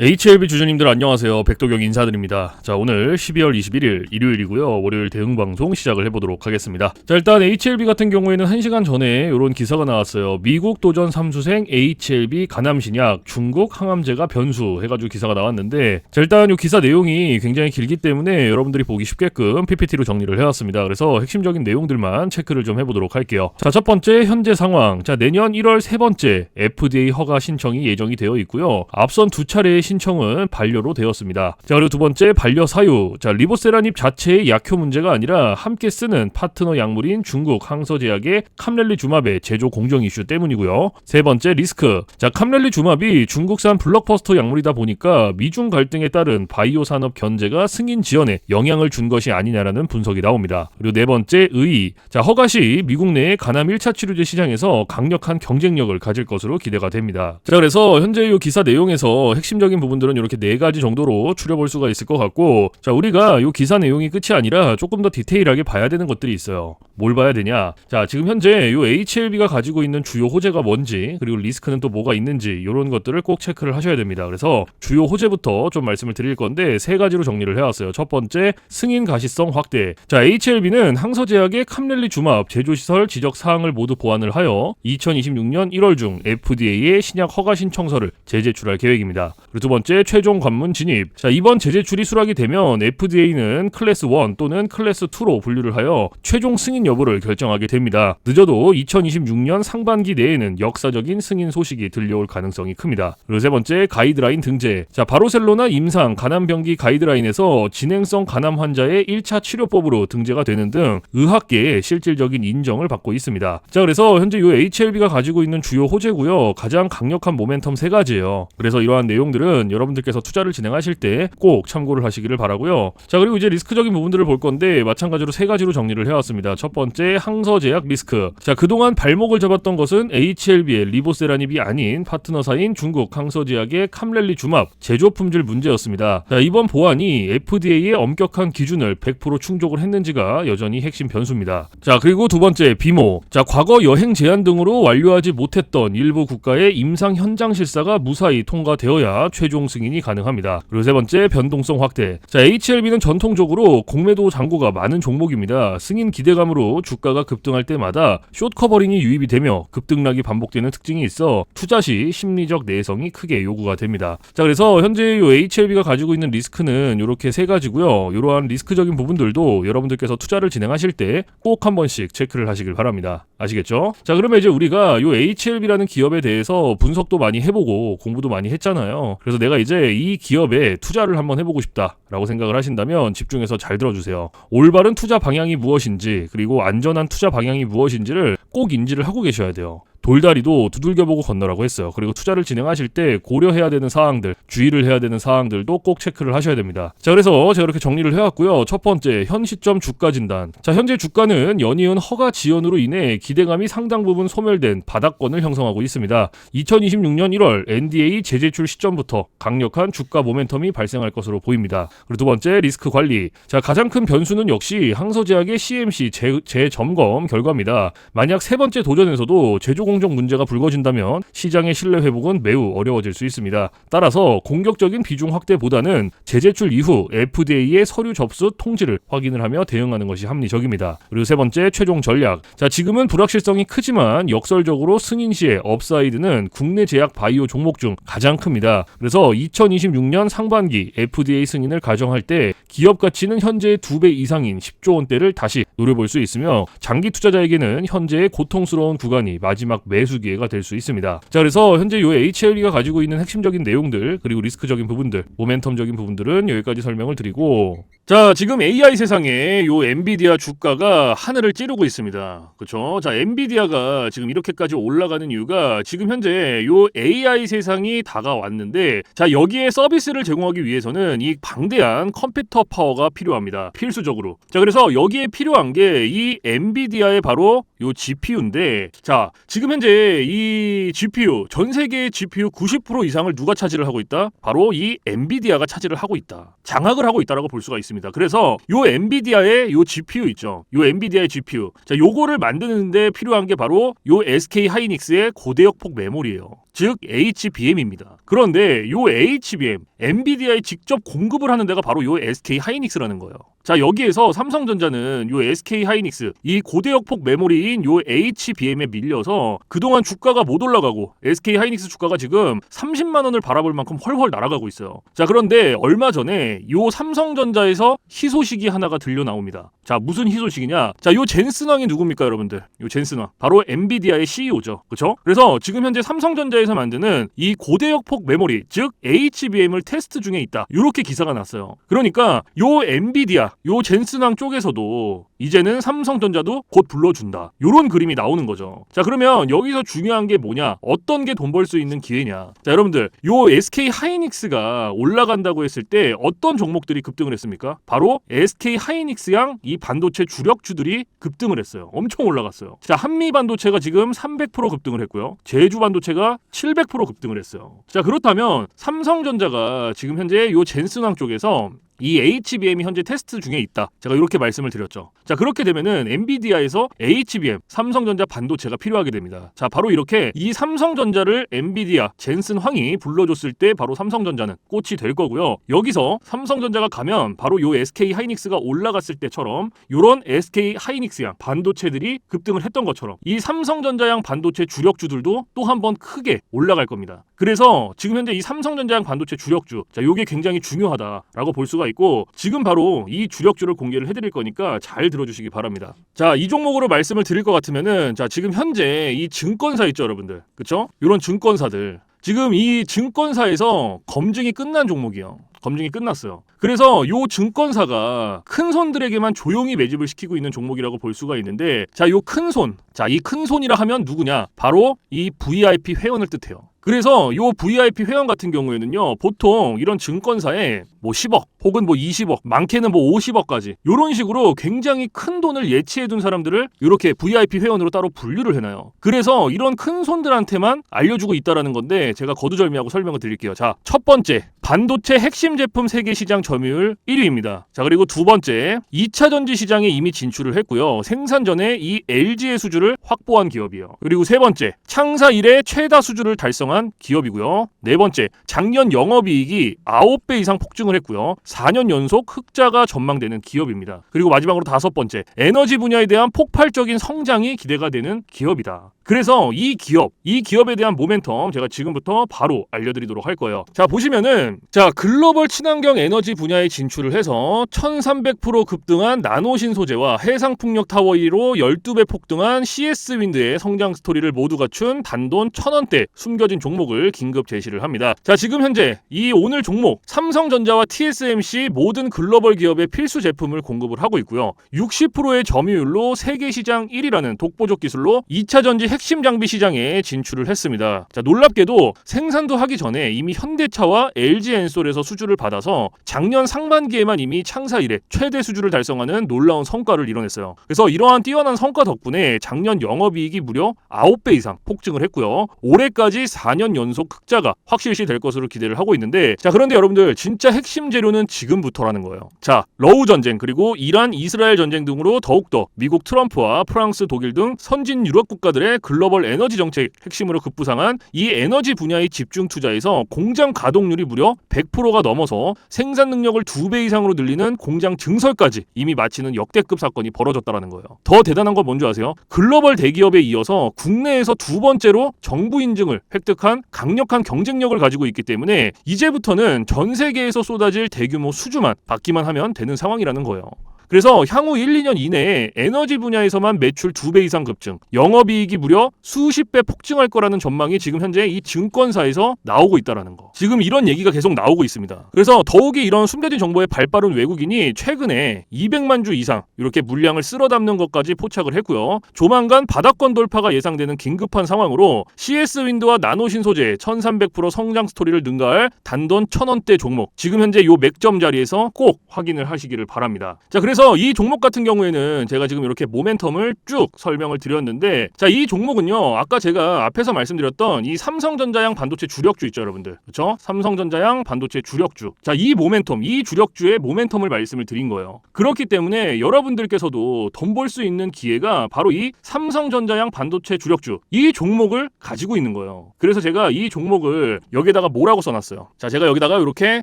HLB 주주님들 안녕하세요. 백도경 인사드립니다. 자, 오늘 12월 21일 일요일이고요. 월요일 대응방송 시작을 해보도록 하겠습니다. 자, 일단 HLB 같은 경우에는 1시간 전에 이런 기사가 나왔어요. 미국 도전 삼수생 HLB 간암신약 중국 항암제가 변수 해가지고 기사가 나왔는데, 자, 일단 이 기사 내용이 굉장히 길기 때문에 여러분들이 보기 쉽게끔 PPT로 정리를 해왔습니다. 그래서 핵심적인 내용들만 체크를 좀 해보도록 할게요. 자, 첫 번째 현재 상황. 자, 내년 1월 세 번째 FDA 허가 신청이 예정이 되어 있고요. 앞선 두 차례의 신청은 반려로 되었습니다. 자, 그리고 두 번째 반려 사유. 자, 리보세라닙 자체의 약효 문제가 아니라 함께 쓰는 파트너 약물인 중국 항서제약의 캄렐리주맙의 제조 공정 이슈 때문이고요. 세 번째 리스크. 자, 캄렐리주맙이 중국산 블록버스터 약물이다 보니까 미중 갈등에 따른 바이오 산업 견제가 승인 지연에 영향을 준 것이 아니냐라는 분석이 나옵니다. 그리고 네 번째 의의. 자, 허가 시 미국 내의 간암 1차 치료제 시장에서 강력한 경쟁력을 가질 것으로 기대가 됩니다. 자, 그래서 현재 이 기사 내용에서 핵심적인 부분들은 이렇게 네 가지 정도로 추려볼 수가 있을 것 같고, 자, 우리가 이 기사 내용이 끝이 아니라 조금 더 디테일하게 봐야 되는 것들이 있어요. 뭘 봐야 되냐? 자, 지금 현재 이 HLB가 가지고 있는 주요 호재가 뭔지, 그리고 리스크는 또 뭐가 있는지, 이런 것들을 꼭 체크를 하셔야 됩니다. 그래서 주요 호재부터 좀 말씀을 드릴 건데 세 가지로 정리를 해왔어요. 첫 번째, 승인 가시성 확대. 자, HLB는 항서제약의 캄렐리주맙 제조시설 지적 사항을 모두 보완을 하여 2026년 1월 중 FDA에 신약 허가 신청서를 재제출할 계획입니다. 그리고 두 번째, 최종 관문 진입. 자, 이번 재제출이 수락이 되면 FDA는 클래스 1 또는 클래스 2로 분류를 하여 최종 승인 여부를 결정하게 됩니다. 늦어도 2026년 상반기 내에는 역사적인 승인 소식이 들려올 가능성이 큽니다. 그리고 세 번째, 가이드라인 등재. 자, 바르셀로나 임상 간암병기 가이드라인에서 진행성 간암 환자의 1차 치료법으로 등재가 되는 등 의학계의 실질적인 인정을 받고 있습니다. 자, 그래서 현재 이 HLB가 가지고 있는 주요 호재고요. 가장 강력한 모멘텀 세 가지예요. 그래서 이러한 내용들은 여러분들께서 투자를 진행하실 때 꼭 참고를 하시기를 바라고요. 자, 그리고 이제 리스크적인 부분들을 볼 건데 마찬가지로 세 가지로 정리를 해왔습니다. 첫 번째, 항서제약 리스크. 자, 그동안 발목을 잡았던 것은 HLB의 리보세라닙이 아닌 파트너사인 중국 항서제약의 캄렐리주맙 제조 품질 문제였습니다. 자, 이번 보완이 FDA의 엄격한 기준을 100% 충족을 했는지가 여전히 핵심 변수입니다. 자, 그리고 두 번째, 비모. 자, 과거 여행 제한 등으로 완료하지 못했던 일부 국가의 임상 현장 실사가 무사히 통과되어야 최종 승인이 가능합니다. 그리고 세 번째, 변동성 확대. 자, HLB는 전통적으로 공매도 잔고가 많은 종목입니다. 승인 기대감으로 주가가 급등할 때마다 숏 커버링이 유입이 되며 급등락이 반복되는 특징이 있어 투자 시 심리적 내성이 크게 요구가 됩니다. 자, 그래서 현재 이 HLB가 가지고 있는 리스크는 이렇게 세 가지고요. 이러한 리스크적인 부분들도 여러분들께서 투자를 진행하실 때 꼭 한 번씩 체크를 하시길 바랍니다. 아시겠죠? 자, 그러면 이제 우리가 이 HLB라는 기업에 대해서 분석도 많이 해보고 공부도 많이 했잖아요. 그래서 내가 이제 이 기업에 투자를 한번 해보고 싶다라고 생각을 하신다면 집중해서 잘 들어주세요. 올바른 투자 방향이 무엇인지, 그리고 안전한 투자 방향이 무엇인지를 꼭 인지를 하고 계셔야 돼요. 돌다리도 두들겨보고 건너라고 했어요. 그리고 투자를 진행하실 때 고려해야 되는 사항들, 주의를 해야 되는 사항들도 꼭 체크를 하셔야 됩니다. 자, 그래서 제가 이렇게 정리를 해왔고요. 첫 번째, 현 시점 주가 진단. 자, 현재 주가는 연이은 허가 지연으로 인해 기대감이 상당 부분 소멸된 바닥권을 형성하고 있습니다. 2026년 1월 NDA 재제출 시점부터 강력한 주가 모멘텀이 발생할 것으로 보입니다. 그리고 두 번째, 리스크 관리. 자, 가장 큰 변수는 역시 항서제약의 CMC 재점검 결과입니다. 만약 세 번째 도전에서도 제조 공정 문제가 불거진다면 시장의 신뢰 회복은 매우 어려워질 수 있습니다. 따라서 공격적인 비중 확대보다는 재제출 이후 FDA의 서류 접수 통지를 확인을 하며 대응하는 것이 합리적입니다. 그리고 세 번째, 최종 전략. 자, 지금은 불확실성이 크지만 역설적으로 승인 시의 업사이드는 국내 제약 바이오 종목 중 가장 큽니다. 그래서 2026년 상반기 FDA 승인을 가정할 때 기업 가치는 현재의 2배 이상인 10조 원대를 다시 노려볼 수 있으며 장기 투자자에게는 현재의 고통스러운 구간이 마지막 매수 기회가 될 수 있습니다. 자, 그래서 현재 이 HLB가 가지고 있는 핵심적인 내용들, 그리고 리스크적인 부분들, 모멘텀적인 부분들은 여기까지 설명을 드리고, 자, 지금 AI 세상에 요 엔비디아 주가가 하늘을 찌르고 있습니다. 그렇죠? 자, 엔비디아가 지금 이렇게까지 올라가는 이유가 지금 현재 요 AI 세상이 다가왔는데, 자, 여기에 서비스를 제공하기 위해서는 이 방대한 컴퓨터 파워가 필요합니다. 필수적으로. 자, 그래서 여기에 필요한 게 이 엔비디아의 바로 요 GPU인데, 자, 지금 현재 이 GPU, 전 세계의 GPU 90% 이상을 누가 차지를 하고 있다? 바로 이 엔비디아가 차지를 하고 있다. 장악을 하고 있다라고 볼 수가 있습니다. 그래서 요 엔비디아의 요 GPU 있죠. 요 엔비디아의 GPU. 자, 요거를 만드는데 필요한 게 바로 요 SK 하이닉스의 고대역폭 메모리예요. 즉 HBM입니다. 그런데 요 HBM, 엔비디아에 직접 공급을 하는 데가 바로 요 SK 하이닉스라는 거예요. 자, 여기에서 삼성전자는 요 SK 하이닉스, 이 고대역폭 메모리인 요 HBM에 밀려서 그동안 주가가 못 올라가고 SK 하이닉스 주가가 지금 30만 원을 바라볼 만큼 헐헐 날아가고 있어요. 자, 그런데 얼마 전에 요 삼성전자에서 희소식이 하나가 들려 나옵니다. 자, 무슨 희소식이냐? 자, 요 젠슨왕이 누굽니까, 여러분들? 요 젠슨왕. 바로 엔비디아의 CEO죠. 그렇죠? 그래서 지금 현재 삼성전자에서 만드는 이 고대역폭 메모리, 즉 HBM을 테스트 중에 있다. 요렇게 기사가 났어요. 그러니까 요 엔비디아, 요 젠슨왕 쪽에서도 이제는 삼성전자도 곧 불러준다. 요런 그림이 나오는 거죠. 자, 그러면 여기서 중요한 게 뭐냐? 어떤 게 돈 벌 수 있는 기회냐? 자, 여러분들, 요 SK 하이닉스가 올라간다고 했을 때 어떤 종목들이 급등을 했습니까? 바로 SK 하이닉스양 이 반도체 주력주들이 급등을 했어요. 엄청 올라갔어요. 자, 한미 반도체가 지금 300% 급등을 했고요. 제주 반도체가 700% 급등을 했어요. 자, 그렇다면 삼성전자가 지금 현재 요 젠슨왕 쪽에서 이 HBM이 현재 테스트 중에 있다. 제가 이렇게 말씀을 드렸죠. 자, 그렇게 되면은 엔비디아에서 HBM, 삼성전자 반도체가 필요하게 됩니다. 자, 바로 이렇게 이 삼성전자를 엔비디아, 젠슨 황이 불러줬을 때 바로 삼성전자는 꽃이 될 거고요. 여기서 삼성전자가 가면 바로 요 SK 하이닉스가 올라갔을 때처럼 요런 SK 하이닉스양 반도체들이 급등을 했던 것처럼 이 삼성전자양 반도체 주력주들도 또 한 번 크게 올라갈 겁니다. 그래서 지금 현재 이 삼성전자양 반도체 주력주, 자, 요게 굉장히 중요하다라고 볼 수가 있고, 지금 바로 이 주력주를 공개를 해드릴 거니까 잘 들어주시기 바랍니다. 자, 이 종목으로 말씀을 드릴 것 같으면은, 자, 지금 현재 이 증권사 있죠, 여러분들, 그쵸? 이런 증권사들, 지금 이 증권사에서 검증이 끝난 종목이에요. 검증이 끝났어요. 그래서 요 증권사가 큰 손들에게만 조용히 매집을 시키고 있는 종목이라고 볼 수가 있는데, 자, 요 큰 손, 자, 이 큰 손이라 하면 누구냐? 바로 이 VIP 회원을 뜻해요. 그래서 요 VIP 회원 같은 경우에는요, 보통 이런 증권사에 뭐 10억 혹은 뭐 20억, 많게는 뭐 50억까지 요런 식으로 굉장히 큰 돈을 예치해둔 사람들을 이렇게 VIP 회원으로 따로 분류를 해놔요. 그래서 이런 큰 손들한테만 알려주고 있다라는 건데, 제가 거두절미하고 설명을 드릴게요. 자, 첫 번째, 반도체 핵심 제품 세계 시장 점유율 1위입니다. 자, 그리고 두 번째, 2차 전지 시장에 이미 진출을 했고요. 생산 전에 이 LG의 수주를 확보한 기업이에요. 그리고 세 번째, 창사 이래 최다 수주를 달성한 기업이고요. 네 번째, 작년 영업이익이 9배 이상 폭증을 했고요. 4년 연속 흑자가 전망되는 기업입니다. 그리고 마지막으로 다섯 번째, 에너지 분야에 대한 폭발적인 성장이 기대가 되는 기업이다. 그래서 이 기업에 대한 모멘텀 제가 지금부터 바로 알려드리도록 할 거예요. 자, 보시면은, 자, 글로벌 친환경 에너지 분야에 진출을 해서 1300% 급등한 나노신 소재와 해상풍력 타워 1위로 12배 폭등한 CS윈드의 성장 스토리를 모두 갖춘 단돈 1000원대 숨겨진 종목을 긴급 제시를 합니다. 자, 지금 현재 이 오늘 종목 삼성전자와 TSMC 모든 글로벌 기업의 필수 제품을 공급을 하고 있고요. 60%의 점유율로 세계 시장 1위라는 독보적 기술로 2차 전지 핵심 장비 시장에 진출을 했습니다. 자, 놀랍게도 생산도 하기 전에 이미 현대차와 LG엔솔에서 수주를 받아서 작년 상반기에만 이미 창사 이래 최대 수주를 달성하는 놀라운 성과를 이뤄냈어요. 그래서 이러한 뛰어난 성과 덕분에 작년 영업이익이 무려 9배 이상 폭증을 했고요. 올해까지 4년 연속 흑자가 확실시 될 것으로 기대를 하고 있는데, 자, 그런데 여러분들, 진짜 핵심 재료는 지금부터라는 거예요. 자, 러우 전쟁 그리고 이란 이스라엘 전쟁 등으로 더욱더 미국 트럼프와 프랑스 독일 등 선진 유럽 국가들의 글로벌 에너지 정책 핵심으로 급부상한 이 에너지 분야의 집중 투자에서 공장 가동률이 무려 100%가 넘어서 생산 능력을 2배 이상으로 늘리는 공장 증설까지 이미 마치는 역대급 사건이 벌어졌다는 거예요. 더 대단한 건 뭔지 아세요? 글로벌 대기업에 이어서 국내에서 두 번째로 정부 인증을 획득한 강력한 경쟁력을 가지고 있기 때문에 이제부터는 전 세계에서 쏟아질 대규모 수주만 받기만 하면 되는 상황이라는 거예요. 그래서 향후 1, 2년 이내에 에너지 분야에서만 매출 2배 이상 급증, 영업이익이 무려 수십 배 폭증할 거라는 전망이 지금 현재 이 증권사에서 나오고 있다는 거. 지금 이런 얘기가 계속 나오고 있습니다. 그래서 더욱이 이런 숨겨진 정보에 발빠른 외국인이 최근에 200만 주 이상 이렇게 물량을 쓸어 담는 것까지 포착을 했고요. 조만간 바닥권 돌파가 예상되는 긴급한 상황으로 CS윈드와 나노신 소재 1300% 성장 스토리를 능가할 단돈 1000원대 종목, 지금 현재 요 맥점 자리에서 꼭 확인을 하시기를 바랍니다. 자, 그래서 그래서 이 종목 같은 경우에는 제가 지금 이렇게 모멘텀을 쭉 설명을 드렸는데, 자, 이 종목은요, 아까 제가 앞에서 말씀드렸던 이 삼성전자양 반도체 주력주 있죠, 여러분들. 그렇죠? 삼성전자양 반도체 주력주. 자, 이 모멘텀, 이 주력주의 모멘텀을 말씀을 드린 거예요. 그렇기 때문에 여러분들께서도 돈 벌 수 있는 기회가 바로 이 삼성전자양 반도체 주력주, 이 종목을 가지고 있는 거예요. 그래서 제가 이 종목을 여기다가 뭐라고 써놨어요. 자, 제가 여기다가 이렇게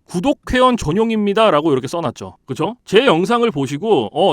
구독회원 전용입니다 라고 이렇게 써놨죠. 그쵸? 제 영상을 보시고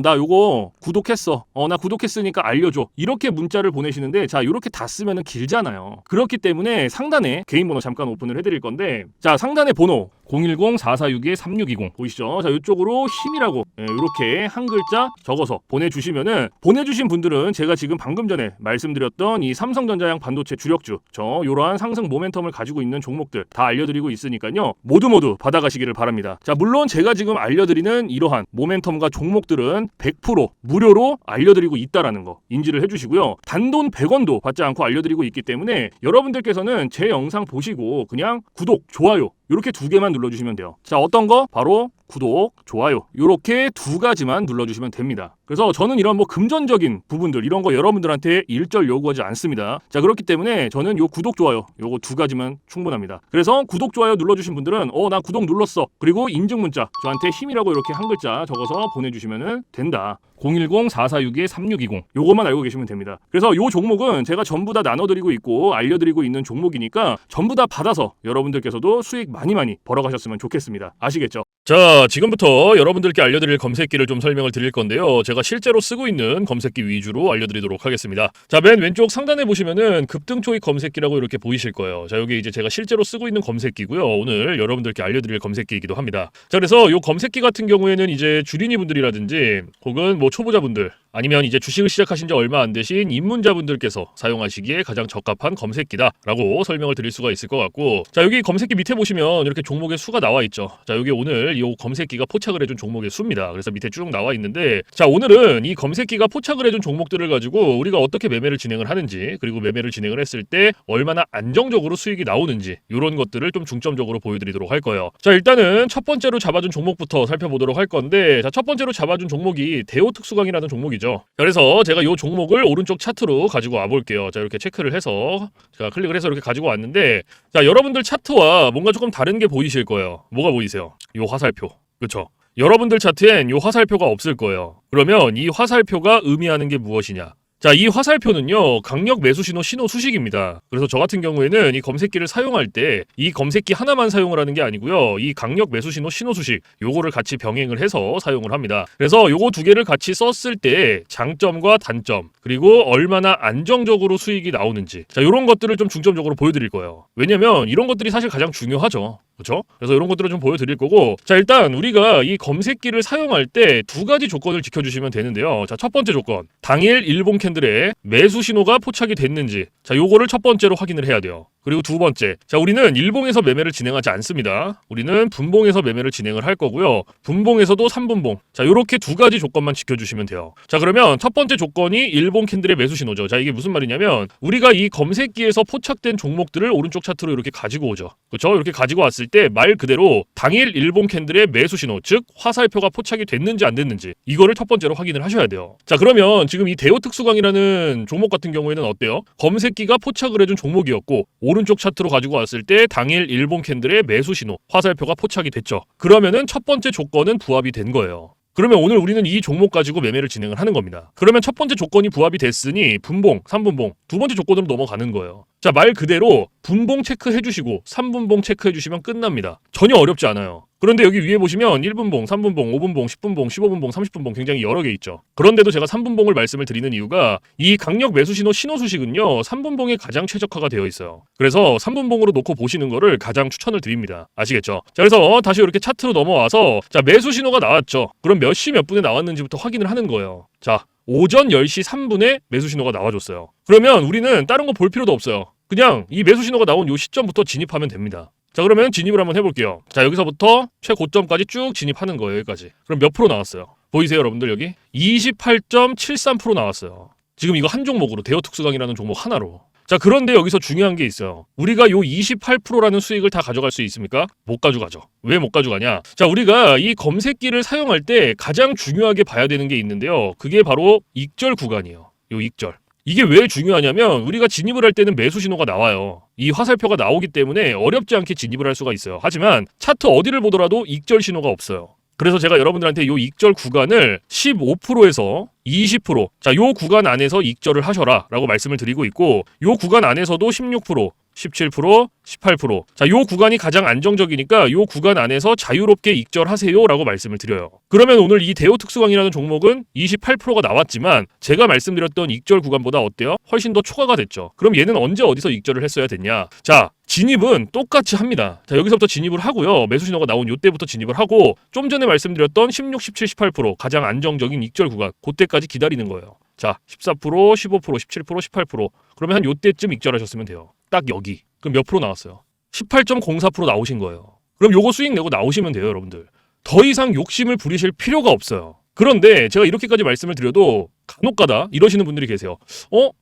나 요거 구독했어, 나 구독했으니까 알려줘, 이렇게 문자를 보내시는데, 자, 이렇게 다 쓰면은 길잖아요. 그렇기 때문에 상단에 개인 번호 잠깐 오픈을 해드릴 건데, 자, 상단에 번호 010-4462-3620 보이시죠? 자, 이쪽으로 힘이라고 이렇게 한 글자 적어서 보내주시면은, 보내주신 분들은 제가 지금 방금 전에 말씀드렸던 이 삼성전자양 반도체 주력주, 요러한 상승 모멘텀을 가지고 있는 종목들 다 알려드리고 있으니까요, 모두 받아가시기를 바랍니다. 자, 물론 제가 지금 알려드리는 이러한 모멘텀과 종목들은 100% 무료로 알려드리고 있다라는 거 인지를 해주시고요. 단돈 100원도 받지 않고 알려드리고 있기 때문에 여러분들께서는 제 영상 보시고 그냥 구독, 좋아요 이렇게 2개만 눌러주시면 돼요. 자, 어떤 거? 바로 구독, 좋아요 이렇게 2가지만 눌러주시면 됩니다. 그래서 저는 이런 금전적인 부분들 이런 거 여러분들한테 일절 요구하지 않습니다. 자, 그렇기 때문에 저는 요 구독, 좋아요 요거 2가지만 충분합니다. 그래서 구독, 좋아요 눌러주신 분들은 나 구독 눌렀어, 그리고 인증 문자 저한테 힘이라고 이렇게 한 글자 적어서 보내주시면 된다. 010-4462-3620 요것만 알고 계시면 됩니다. 그래서 요 종목은 제가 전부 다 나눠드리고 있고 알려드리고 있는 종목이니까 전부 다 받아서 여러분들께서도 수익 많이 벌어가셨으면 좋겠습니다. 아시겠죠? 자, 지금부터 여러분들께 알려드릴 검색기를 좀 설명을 드릴 건데요, 제가 실제로 쓰고 있는 검색기 위주로 알려드리도록 하겠습니다. 자, 맨 왼쪽 상단에 보시면은 급등초익 검색기라고 이렇게 보이실 거예요. 자, 여기 이제 제가 실제로 쓰고 있는 검색기고요, 오늘 여러분들께 알려드릴 검색기이기도 합니다. 자, 그래서 요 검색기 같은 경우에는 이제 주린이 분들이라든지 혹은 초보자분들, 아니면 이제 주식을 시작하신 지 얼마 안 되신 입문자분들께서 사용하시기에 가장 적합한 검색기다라고 설명을 드릴 수가 있을 것 같고, 자, 여기 검색기 밑에 보시면 이렇게 종목의 수가 나와 있죠. 자, 여기 오늘 이 검색기가 포착을 해준 종목의 수입니다. 그래서 밑에 쭉 나와 있는데, 자, 오늘은 이 검색기가 포착을 해준 종목들을 가지고 우리가 어떻게 매매를 진행을 하는지, 그리고 매매를 진행을 했을 때 얼마나 안정적으로 수익이 나오는지, 이런 것들을 좀 중점적으로 보여드리도록 할 거예요. 자, 일단은 첫 번째로 잡아준 종목부터 살펴보도록 할 건데, 자, 첫 번째로 잡아준 종목이 대호특수강이라는 종목이죠. 그래서 제가 이 종목을 오른쪽 차트로 가지고 와볼게요. 자, 이렇게 체크를 해서 제가 클릭을 해서 이렇게 가지고 왔는데, 자, 여러분들 차트와 뭔가 조금 다른 게 보이실 거예요. 뭐가 보이세요? 이 화살표. 그렇죠? 여러분들 차트엔 이 화살표가 없을 거예요. 그러면 이 화살표가 의미하는 게 무엇이냐? 자, 이 화살표는요, 강력 매수 신호 수식입니다. 그래서 저 같은 경우에는 이 검색기를 사용할 때 이 검색기 하나만 사용을 하는 게 아니고요, 이 강력 매수 신호 수식 요거를 같이 병행을 해서 사용을 합니다. 그래서 요거 2개를 같이 썼을 때 장점과 단점, 그리고 얼마나 안정적으로 수익이 나오는지, 자, 요런 것들을 좀 중점적으로 보여드릴 거예요. 왜냐면 이런 것들이 사실 가장 중요하죠. 그렇죠? 그래서 이런 것들을 좀 보여드릴 거고, 자, 일단 우리가 이 검색기를 사용할 때 2가지 조건을 지켜주시면 되는데요. 자, 첫 번째 조건, 당일 일봉 캔들에 매수 신호가 포착이 됐는지, 자, 요거를 첫 번째로 확인을 해야 돼요. 그리고 2번째, 자, 우리는 일봉에서 매매를 진행하지 않습니다. 우리는 분봉에서 매매를 진행을 할 거고요, 분봉에서도 3분봉, 자, 요렇게 2가지 조건만 지켜주시면 돼요. 자, 그러면 첫 번째 조건이 일봉 캔들의 매수 신호죠. 자, 이게 무슨 말이냐면 우리가 이 검색기에서 포착된 종목들을 오른쪽 차트로 이렇게 가지고 오죠. 그렇죠? 이렇게 가지고 왔을 때 말 그대로 당일 일봉 캔들의 매수 신호, 즉 화살표가 포착이 됐는지 안 됐는지, 이거를 첫 번째로 확인을 하셔야 돼요. 자, 그러면 지금 이 대호특수강이라는 종목 같은 경우에는 어때요? 검색기가 포착을 해준 종목이었고 오른쪽 차트로 가지고 왔을 때 당일 일봉 캔들의 매수 신호, 화살표가 포착이 됐죠. 그러면은 첫 번째 조건은 부합이 된 거예요. 그러면 오늘 우리는 이 종목 가지고 매매를 진행을 하는 겁니다. 그러면 첫 번째 조건이 부합이 됐으니 분봉, 3분봉, 2번째 조건으로 넘어가는 거예요. 자, 말 그대로 분봉 체크해 주시고 3분봉 체크해 주시면 끝납니다. 전혀 어렵지 않아요. 그런데 여기 위에 보시면 1분봉, 3분봉, 5분봉, 10분봉, 15분봉, 30분봉 굉장히 여러 개 있죠. 그런데도 제가 3분봉을 말씀을 드리는 이유가 이 강력 매수 신호 수식은요, 3분봉에 가장 최적화가 되어 있어요. 그래서 3분봉으로 놓고 보시는 거를 가장 추천을 드립니다. 아시겠죠? 자, 그래서 다시 이렇게 차트로 넘어와서, 자, 매수 신호가 나왔죠. 그럼 몇 시 몇 분에 나왔는지부터 확인을 하는 거예요. 자, 오전 10시 3분에 매수 신호가 나와줬어요. 그러면 우리는 다른 거 볼 필요도 없어요. 그냥 이 매수 신호가 나온 요 시점부터 진입하면 됩니다. 자, 그러면 진입을 한번 해볼게요. 자, 여기서부터 최고점까지 쭉 진입하는 거예요. 여기까지. 그럼 몇 프로 나왔어요? 보이세요, 여러분들? 여기 28.73% 나왔어요. 지금 이거 한 종목으로, 대호특수강이라는 종목 하나로. 자, 그런데 여기서 중요한 게 있어요. 우리가 요 28%라는 수익을 다 가져갈 수 있습니까? 못 가져가죠. 왜 못 가져가냐? 자, 우리가 이 검색기를 사용할 때 가장 중요하게 봐야 되는 게 있는데요. 그게 바로 익절 구간이에요. 요 익절. 이게 왜 중요하냐면 우리가 진입을 할 때는 매수 신호가 나와요. 이 화살표가 나오기 때문에 어렵지 않게 진입을 할 수가 있어요. 하지만 차트 어디를 보더라도 익절 신호가 없어요. 그래서 제가 여러분들한테 요 익절 구간을 15%에서 20%, 자, 요 구간 안에서 익절을 하셔라 라고 말씀을 드리고 있고, 요 구간 안에서도 16%, 17%, 18%. 자, 요 구간이 가장 안정적이니까 요 구간 안에서 자유롭게 익절하세요 라고 말씀을 드려요. 그러면 오늘 이 대우 특수강이라는 종목은 28%가 나왔지만 제가 말씀드렸던 익절 구간보다 어때요? 훨씬 더 초과가 됐죠. 그럼 얘는 언제 어디서 익절을 했어야 됐냐? 자, 진입은 똑같이 합니다. 자, 여기서부터 진입을 하고요. 매수 신호가 나온 요때부터 진입을 하고, 좀 전에 말씀드렸던 16, 17, 18% 가장 안정적인 익절 구간, 그때까지 기다리는 거예요. 자, 14%, 15%, 17%, 18%. 그러면 한 요때쯤 익절하셨으면 돼요. 딱 여기. 그럼 몇 프로 나왔어요? 18.04% 나오신 거예요. 그럼 요거 수익 내고 나오시면 돼요, 여러분들. 더 이상 욕심을 부리실 필요가 없어요. 그런데 제가 이렇게까지 말씀을 드려도 간혹가다 이러시는 분들이 계세요.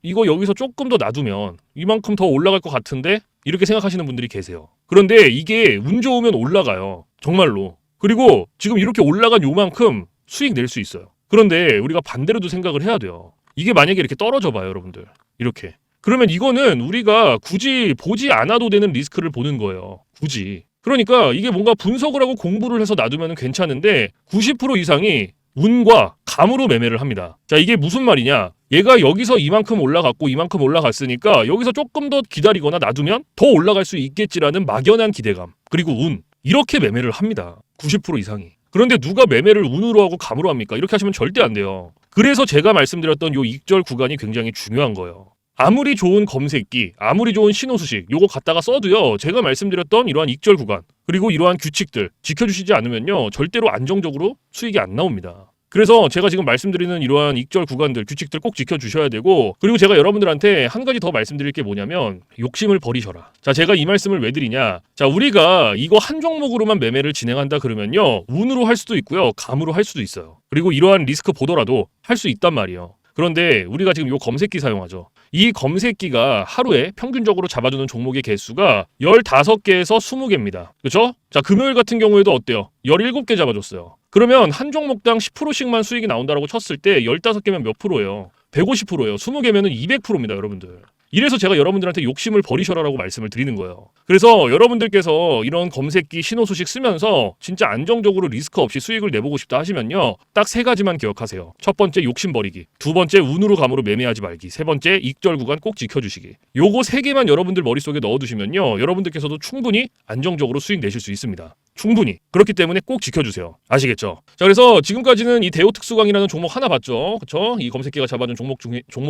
이거 여기서 조금 더 놔두면 이만큼 더 올라갈 것 같은데? 이렇게 생각하시는 분들이 계세요. 그런데 이게 운 좋으면 올라가요. 정말로. 그리고 지금 이렇게 올라간 요만큼 수익 낼 수 있어요. 그런데 우리가 반대로도 생각을 해야 돼요. 이게 만약에 이렇게 떨어져 봐요, 여러분들. 이렇게. 그러면 이거는 우리가 굳이 보지 않아도 되는 리스크를 보는 거예요. 굳이. 그러니까 이게 뭔가 분석을 하고 공부를 해서 놔두면 괜찮은데 90% 이상이 운과 감으로 매매를 합니다. 자, 이게 무슨 말이냐? 얘가 여기서 이만큼 올라갔고 이만큼 올라갔으니까 여기서 조금 더 기다리거나 놔두면 더 올라갈 수 있겠지라는 막연한 기대감, 그리고 운, 이렇게 매매를 합니다. 90% 이상이. 그런데 누가 매매를 운으로 하고 감으로 합니까? 이렇게 하시면 절대 안 돼요. 그래서 제가 말씀드렸던 요 익절 구간이 굉장히 중요한 거예요. 아무리 좋은 검색기, 아무리 좋은 신호수식 요거 갖다가 써도요, 제가 말씀드렸던 이러한 익절 구간, 그리고 이러한 규칙들 지켜주시지 않으면요, 절대로 안정적으로 수익이 안 나옵니다. 그래서 제가 지금 말씀드리는 이러한 익절 구간들, 규칙들 꼭 지켜주셔야 되고, 그리고 제가 여러분들한테 한 가지 더 말씀드릴 게 뭐냐면 욕심을 버리셔라. 자, 제가 이 말씀을 왜 드리냐? 자, 우리가 이거 한 종목으로만 매매를 진행한다 그러면요, 운으로 할 수도 있고요, 감으로 할 수도 있어요. 그리고 이러한 리스크 보더라도 할 수 있단 말이에요. 그런데 우리가 지금 요 검색기 사용하죠. 이 검색기가 하루에 평균적으로 잡아주는 종목의 개수가 15개에서 20개입니다. 그렇죠? 자, 금요일 같은 경우에도 어때요? 17개 잡아줬어요. 그러면 한 종목당 10%씩만 수익이 나온다고 쳤을 때 15개면 몇 프로예요? 150%예요. 20개면은 200%입니다, 여러분들. 이래서 제가 여러분들한테 욕심을 버리셔라라고 말씀을 드리는 거예요. 그래서 여러분들께서 이런 검색기 신호수식 쓰면서 진짜 안정적으로 리스크 없이 수익을 내보고 싶다 하시면요, 딱 3가지만 기억하세요. 첫 번째, 욕심 버리기. 두 번째, 운으로 감으로 매매하지 말기. 세 번째, 익절 구간 꼭 지켜주시기. 요거 3개만 여러분들 머릿속에 넣어두시면요, 여러분들께서도 충분히 안정적으로 수익 내실 수 있습니다. 충분히. 그렇기 때문에 꼭 지켜주세요. 아시겠죠? 자, 그래서 지금까지는 이 대우 특수강이라는 종목 하나 봤죠. 그쵸? 이 검색기가 잡아준 종목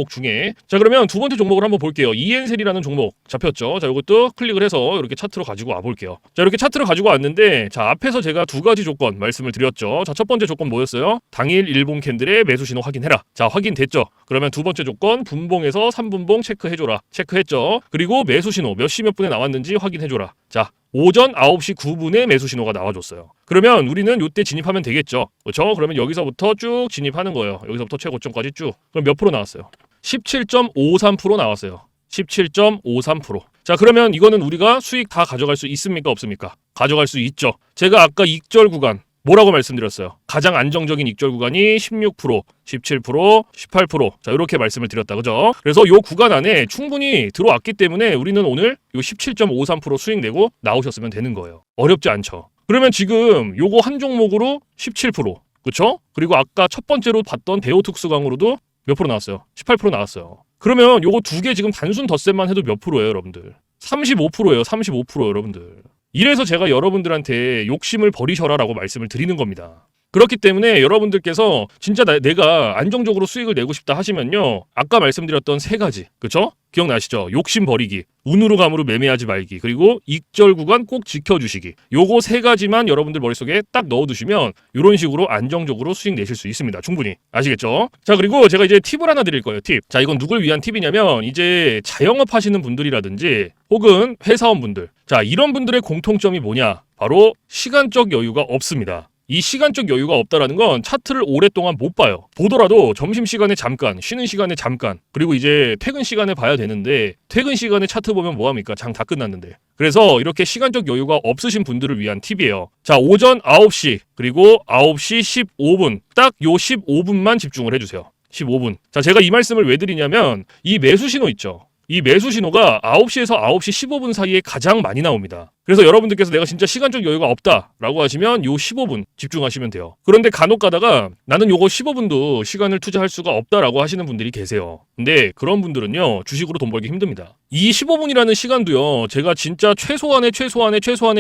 중에. 자, 그러면 두 번째 종목을 한번 볼게요. 이엔셀이라는 종목 잡혔죠. 자, 이것도 클릭을 해서 이렇게 차트로 가지고 와볼게요. 자, 이렇게 차트로 가지고 왔는데, 자, 앞에서 제가 2가지 조건 말씀을 드렸죠. 자, 첫 번째 조건 뭐였어요? 당일 일봉 캔들의 매수 신호 확인해라. 자, 확인됐죠? 그러면 두 번째 조건, 분봉에서 3분봉 체크해줘라. 체크했죠? 그리고 매수 신호 몇 시 몇 분에 나왔는지 확인해줘라. 자, 오전 9시 9분에 매수 신호가 나와줬어요. 그러면 우리는 이때 진입하면 되겠죠. 그렇죠? 그러면 여기서부터 쭉 진입하는 거예요. 여기서부터 최고점까지 쭉. 그럼 몇 프로 나왔어요? 17.53% 나왔어요. 17.53%. 자, 그러면 이거는 우리가 수익 다 가져갈 수 있습니까? 없습니까? 가져갈 수 있죠. 제가 아까 익절 구간 뭐라고 말씀드렸어요? 가장 안정적인 익절 구간이 16%, 17%, 18%. 자, 이렇게 말씀을 드렸다. 그죠? 그래서 요 구간 안에 충분히 들어왔기 때문에 우리는 오늘 요 17.53% 수익 내고 나오셨으면 되는 거예요. 어렵지 않죠? 그러면 지금 요거 한 종목으로 17%. 그쵸? 그리고 아까 첫 번째로 봤던 대우 특수강으로도 몇 프로 나왔어요? 18% 나왔어요. 그러면 요거 2개 지금 단순 덧셈만 해도 몇 프로예요, 여러분들? 35%예요. 35% 여러분들. 이래서 제가 여러분들한테 욕심을 버리셔라라고 말씀을 드리는 겁니다. 그렇기 때문에 여러분들께서 진짜 내가 안정적으로 수익을 내고 싶다 하시면요, 아까 말씀드렸던 3가지, 그쵸? 기억나시죠? 욕심 버리기, 운으로 감으로 매매하지 말기, 그리고 익절 구간 꼭 지켜주시기. 요거 3가지만 여러분들 머릿속에 딱 넣어두시면 이런 식으로 안정적으로 수익 내실 수 있습니다. 충분히. 아시겠죠? 자, 그리고 제가 이제 팁을 하나 드릴 거예요. 팁. 자, 이건 누굴 위한 팁이냐면 이제 자영업 하시는 분들이라든지 혹은 회사원분들. 자, 이런 분들의 공통점이 뭐냐? 바로 시간적 여유가 없습니다. 이 시간적 여유가 없다라는 건 차트를 오랫동안 못 봐요. 보더라도 점심시간에 잠깐, 쉬는 시간에 잠깐, 그리고 이제 퇴근 시간에 봐야 되는데 퇴근 시간에 차트 보면 뭐합니까? 장 다 끝났는데. 그래서 이렇게 시간적 여유가 없으신 분들을 위한 팁이에요. 자, 오전 9시 그리고 9시 15분 딱 요 15분만 집중을 해주세요. 15분. 자, 제가 이 말씀을 왜 드리냐면 이 매수 신호 있죠. 이 매수 신호가 9시에서 9시 15분 사이에 가장 많이 나옵니다. 그래서 여러분들께서 내가 진짜 시간적 여유가 없다라고 하시면 요 15분 집중하시면 돼요. 그런데 간혹 가다가 나는 요거 15분도 시간을 투자할 수가 없다라고 하시는 분들이 계세요. 근데 그런 분들은요, 주식으로 돈 벌기 힘듭니다. 이 15분이라는 시간도요, 제가 진짜 최소한의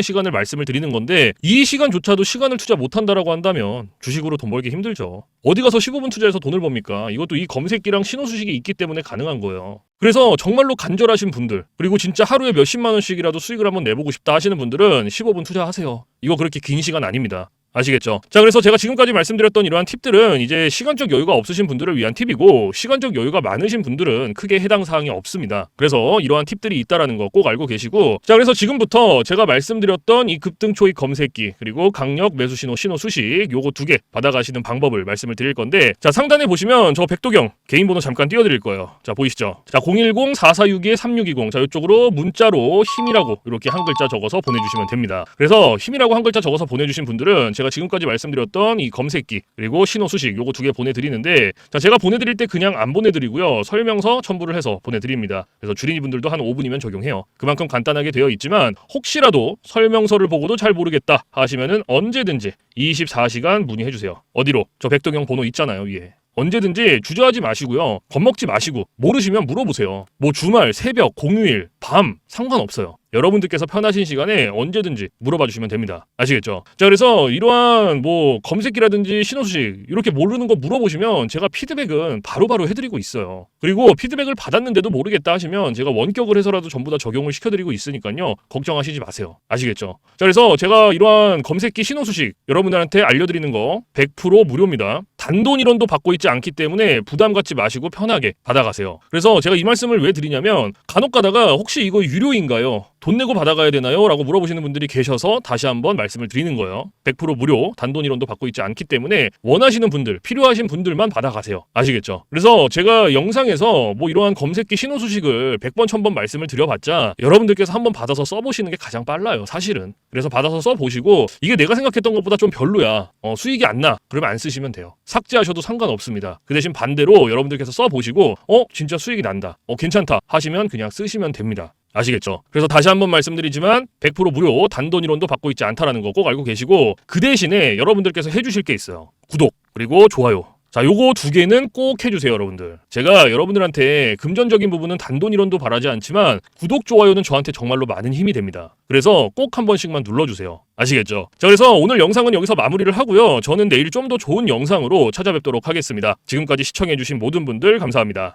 시간을 말씀을 드리는 건데 이 시간조차도 시간을 투자 못한다라고 한다면 주식으로 돈 벌기 힘들죠. 어디 가서 15분 투자해서 돈을 법니까? 이것도 이 검색기랑 신호수식이 있기 때문에 가능한 거예요. 그래서 정말로 간절하신 분들, 그리고 진짜 하루에 몇십만 원씩이라도 수익을 한번 내보고 싶다 하시는 분들은 15분 투자하세요. 이거 그렇게 긴 시간 아닙니다. 아시겠죠? 자, 그래서 제가 지금까지 말씀드렸던 이러한 팁들은 이제 시간적 여유가 없으신 분들을 위한 팁이고 시간적 여유가 많으신 분들은 크게 해당 사항이 없습니다. 그래서 이러한 팁들이 있다라는 거 꼭 알고 계시고, 자, 그래서 지금부터 제가 말씀드렸던 이 급등 초입 검색기 그리고 강력 매수 신호 수식 요거 2개 받아가시는 방법을 말씀을 드릴 건데, 자, 상단에 보시면 저 백도경 개인 번호 잠깐 띄워드릴 거예요. 자, 보이시죠? 자, 010-4462-3620. 자, 이쪽으로 문자로 힘이라고 이렇게 한 글자 적어서 보내주시면 됩니다. 그래서 힘이라고 한 글자 적어서 보내주신 분들은 제가 지금까지 말씀드렸던 이 검색기 그리고 신호 수식 요거 2개 보내드리는데, 자, 제가 보내드릴 때 그냥 안 보내드리고요, 설명서 첨부를 해서 보내드립니다. 그래서 주린이 분들도 한 5분이면 적용해요. 그만큼 간단하게 되어 있지만 혹시라도 설명서를 보고도 잘 모르겠다 하시면은 언제든지 24시간 문의해주세요. 어디로? 저 백동영 번호 있잖아요, 위에. 언제든지 주저하지 마시고요, 겁먹지 마시고 모르시면 물어보세요. 뭐 주말, 새벽, 공휴일, 밤 상관없어요. 여러분들께서 편하신 시간에 언제든지 물어봐 주시면 됩니다. 아시겠죠? 자, 그래서 이러한 뭐 검색기라든지 신호수식 이렇게 모르는 거 물어보시면 제가 피드백은 바로바로 해드리고 있어요. 그리고 피드백을 받았는데도 모르겠다 하시면 제가 원격을 해서라도 전부 다 적용을 시켜드리고 있으니까요, 걱정하시지 마세요. 아시겠죠? 자, 그래서 제가 이러한 검색기 신호수식 여러분들한테 알려드리는 거 100% 무료입니다. 단돈 1원도 받고 있지 않기 때문에 부담 갖지 마시고 편하게 받아가세요. 그래서 제가 이 말씀을 왜 드리냐면 간혹 가다가 혹시 이거 유료인가요? 돈 내고 받아가야 되나요? 라고 물어보시는 분들이 계셔서 다시 한번 말씀을 드리는 거예요. 100% 무료, 단돈 1원도 받고 있지 않기 때문에 원하시는 분들, 필요하신 분들만 받아가세요. 아시겠죠? 그래서 제가 영상에서 뭐 이러한 검색기 신호 수식을 100번, 1000번 말씀을 드려봤자 여러분들께서 한번 받아서 써보시는 게 가장 빨라요, 사실은. 그래서 받아서 써보시고 이게 내가 생각했던 것보다 좀 별로야, 수익이 안 나, 그러면 안 쓰시면 돼요. 삭제하셔도 상관없습니다. 그 대신 반대로 여러분들께서 써보시고 진짜 수익이 난다, 괜찮다 하시면 그냥 쓰시면 됩니다. 아시겠죠? 그래서 다시 한번 말씀드리지만 100% 무료, 단돈 1원도 받고 있지 않다라는 거 꼭 알고 계시고, 그 대신에 여러분들께서 해주실 게 있어요. 구독 그리고 좋아요. 자, 요거 2개는 꼭 해주세요, 여러분들. 제가 여러분들한테 금전적인 부분은 단돈 1원도 바라지 않지만 구독, 좋아요는 저한테 정말로 많은 힘이 됩니다. 그래서 꼭 한 번씩만 눌러주세요. 아시겠죠? 자, 그래서 오늘 영상은 여기서 마무리를 하고요, 저는 내일 좀 더 좋은 영상으로 찾아뵙도록 하겠습니다. 지금까지 시청해주신 모든 분들 감사합니다.